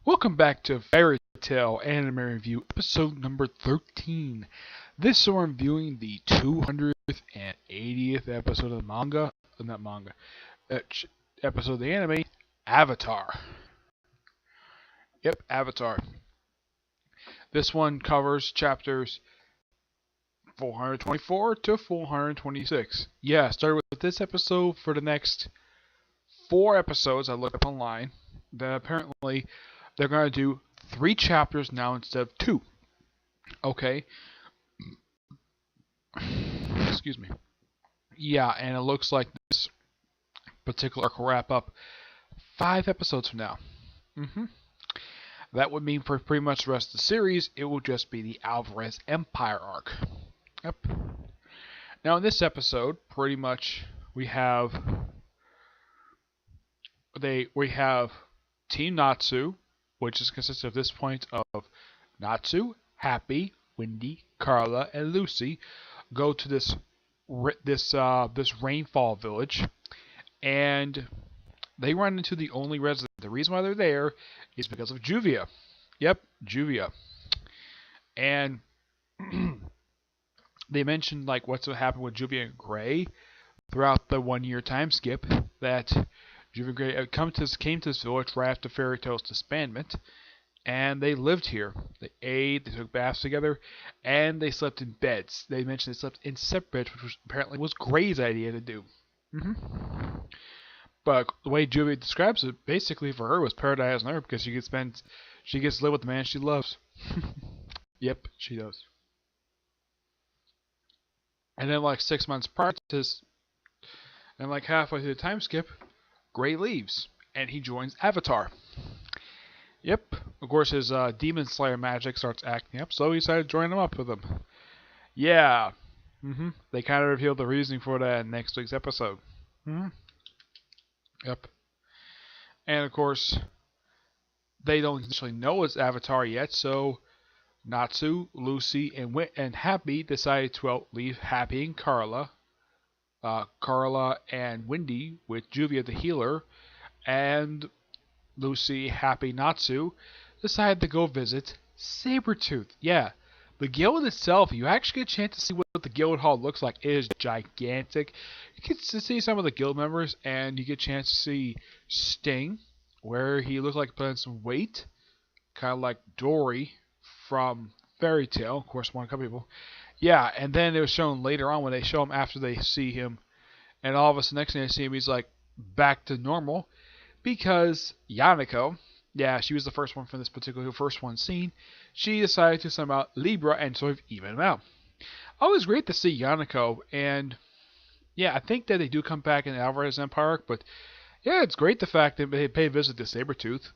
Welcome back to Fairy Tail Anime Review, episode number 13. This we're reviewing the 280th episode of the manga, not manga, episode of the anime, Avatar. Yep, Avatar. This one covers chapters 424 to 426. Yeah, started with this episode for the next 4 episodes I looked up online. That apparently they're going to do 3 chapters now instead of 2. Okay. Excuse me. Yeah, and it looks like this particular arc will wrap up 5 episodes from now. That would mean for pretty much the rest of the series, it will just be the Alvarez Empire arc. Yep. Now in this episode, pretty much we have Team Natsu, which is consisted at this point of Natsu, Happy, Wendy, Carla, and Lucy, go to this rainfall village, and they run into the only resident. The reason why they're there is because of Juvia. Yep, Juvia. And they mentioned like what's going to happen with Juvia and Gray throughout the 1-year time skip, that Juvia and Gray came to this village right after Fairy Tail's disbandment, and they lived here. They ate, they took baths together, and they slept in beds. They mentioned they slept in separate beds, which apparently was Gray's idea to do. But the way Juvia describes it, basically for her was paradise on earth because she gets to live with the man she loves. Yep, she does. And then like 6 months prior to this, and like halfway through the time skip, Gray leaves, and he joins Avatar. Yep, of course his Demon Slayer magic starts acting up, so he decided to join him up with him. Yeah, they kind of revealed the reasoning for that in next week's episode. Yep. And of course, they don't actually know it's Avatar yet, so Natsu, Lucy, and Happy decided to leave Happy and Carla and Wendy with Juvia the healer, and Lucy, Happy, Natsu decided to go visit Sabretooth. Yeah, the guild itself, you actually get a chance to see what the guild hall looks like. It is gigantic. You get to see some of the guild members, and you get a chance to see Sting, where he looks like putting some weight, kind of like Dory from Fairy Tail, of course, one of the people. Yeah, and then it was shown later on when they show him after they see him, and all of us, the next thing they see him, he's like back to normal, because Yanako, yeah, she was the first one from this particular first one scene, she decided to somehow Libra and sort of even him out. Always great to see Yanako, and yeah, I think that they do come back in Alvarez Empire, but yeah, it's great the fact that they pay a visit to Sabretooth,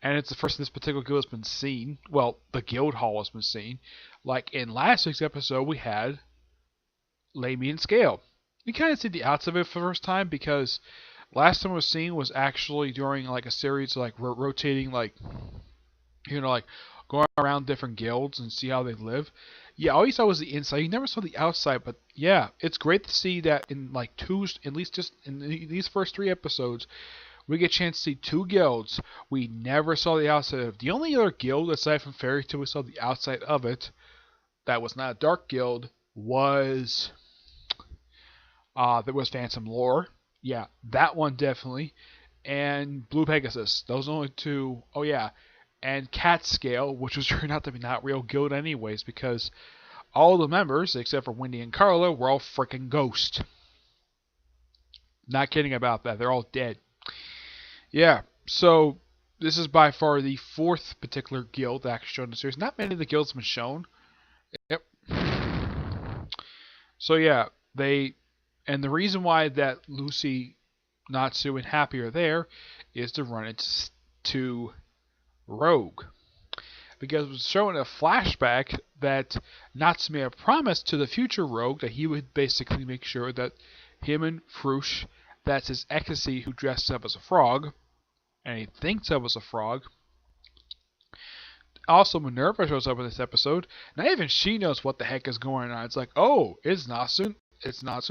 and it's the first this particular guild has been seen. Well, the guild hall has been seen. Like in last week's episode, we had Lamy and Scale. We kind of see the outs of it for the first time because last time it was seen was actually during like a series like rotating, like like going around different guilds and see how they live. Yeah, all you saw was the inside. You never saw the outside, but yeah, it's great to see that in like at least just in these first 3 episodes, we get a chance to see 2 guilds we never saw the outside of. The only other guild aside from Fairy Tail we saw the outside of it that was not a dark guild was there was Phantom Lore. Yeah, that one definitely. And Blue Pegasus. Those are only 2. Oh yeah. And Cat Scale, which was turned out to be not real guild anyways, because all the members, except for Wendy and Carla, were all freaking ghosts. Not kidding about that. They're all dead. Yeah, so this is by far the 4th particular guild actually shown in the series. Not many of the guilds have been shown. Yep. So yeah, and the reason why that Lucy, Natsu, and Happy are there is to run into Rogue. Because it was shown in a flashback that Natsu made a promise to the future Rogue that he would basically make sure that him and Frush, that's his ecstasy who dressed up as a frog, and he thinks of as a frog. Also, Minerva shows up in this episode. Not even she knows what the heck is going on. It's like, oh, it's Natsu,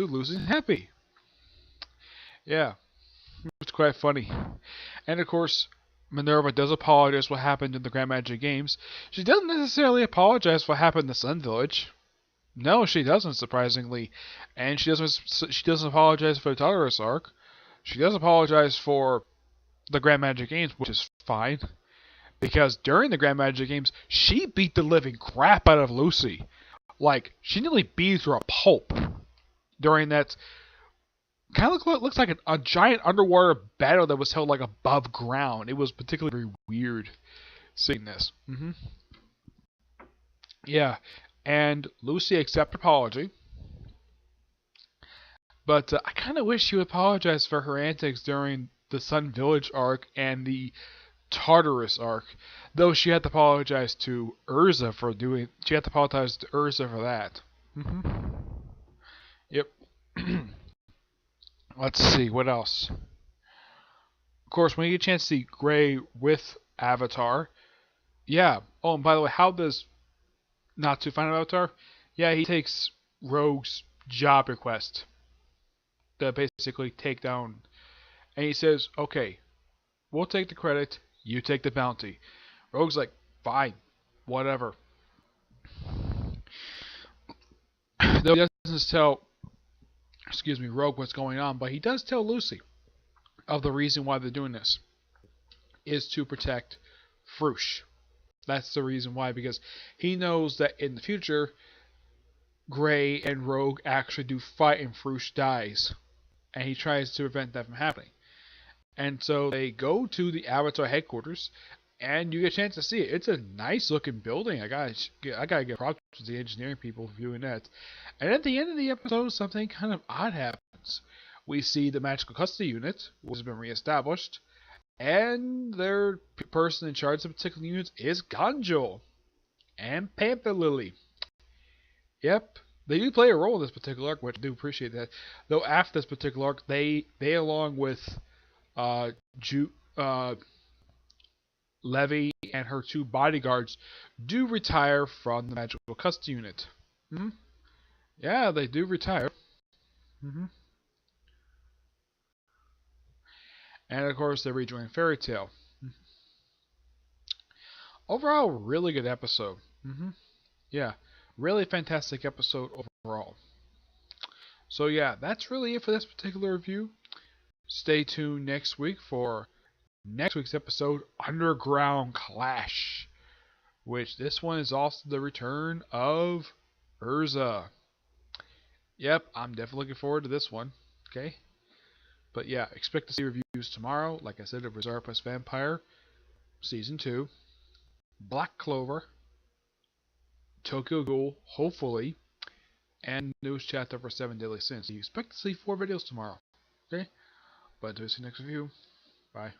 Lucy, and Happy. Yeah, it's quite funny. And of course, Minerva does apologize for what happened in the Grand Magic Games. She doesn't necessarily apologize for what happened in the Sun Village. No, she doesn't, surprisingly. And she doesn't apologize for the Tartarus arc. She does apologize for the Grand Magic Games, which is fine. Because during the Grand Magic Games, she beat the living crap out of Lucy. Like, she nearly beat her a pulp during that. Kind of looks like a giant underwater battle that was held like above ground. It was particularly weird seeing this. Yeah, and Lucy accepted apology, but I kind of wish she would apologize for her antics during the Sun Village arc and the Tartarus arc. Though she had to apologize to Urza for doing. She had to apologize to Urza for that. Yep. Let's see what else. Of course, when you get a chance to see Gray with Avatar, yeah. Oh, and by the way, how does Natsu find Avatar? Yeah, he takes Rogue's job request to basically take down, and he says, "Okay, we'll take the credit. You take the bounty." Rogue's like, "Fine, whatever." Though he doesn't tell, Rogue what's going on, but he does tell Lucy of the reason why they're doing this is to protect Frush. That's the reason why, because he knows that in the future, Gray and Rogue actually do fight and Frush dies, and he tries to prevent that from happening. And so they go to the Avatar headquarters, and you get a chance to see it. It's a nice looking building. I gotta get props to the engineering people for doing that. And at the end of the episode, something kind of odd happens. We see the Magical Custody Unit, which has been reestablished, and their person in charge of the particular unit is Ganjo and Panther Lily. Yep, they do play a role in this particular arc, which I do appreciate that. Though after this particular arc, they along with Levy and her two bodyguards do retire from the Magical Custody Unit. Yeah, they do retire. And of course, they rejoin Fairy Tail. Overall, really good episode. Yeah, really fantastic episode overall. So yeah, that's really it for this particular review. Stay tuned next week for next week's episode, Underground Clash, which this one is also the return of Urza. Yep, I'm definitely looking forward to this one. Okay, but yeah, expect to see reviews tomorrow. Like I said, of Bizarre Plus Vampire Season 2, Black Clover, Tokyo Ghoul, hopefully, and news chapter for 7 Deadly Sins. So you expect to see 4 videos tomorrow. Okay, but until we see next review, bye.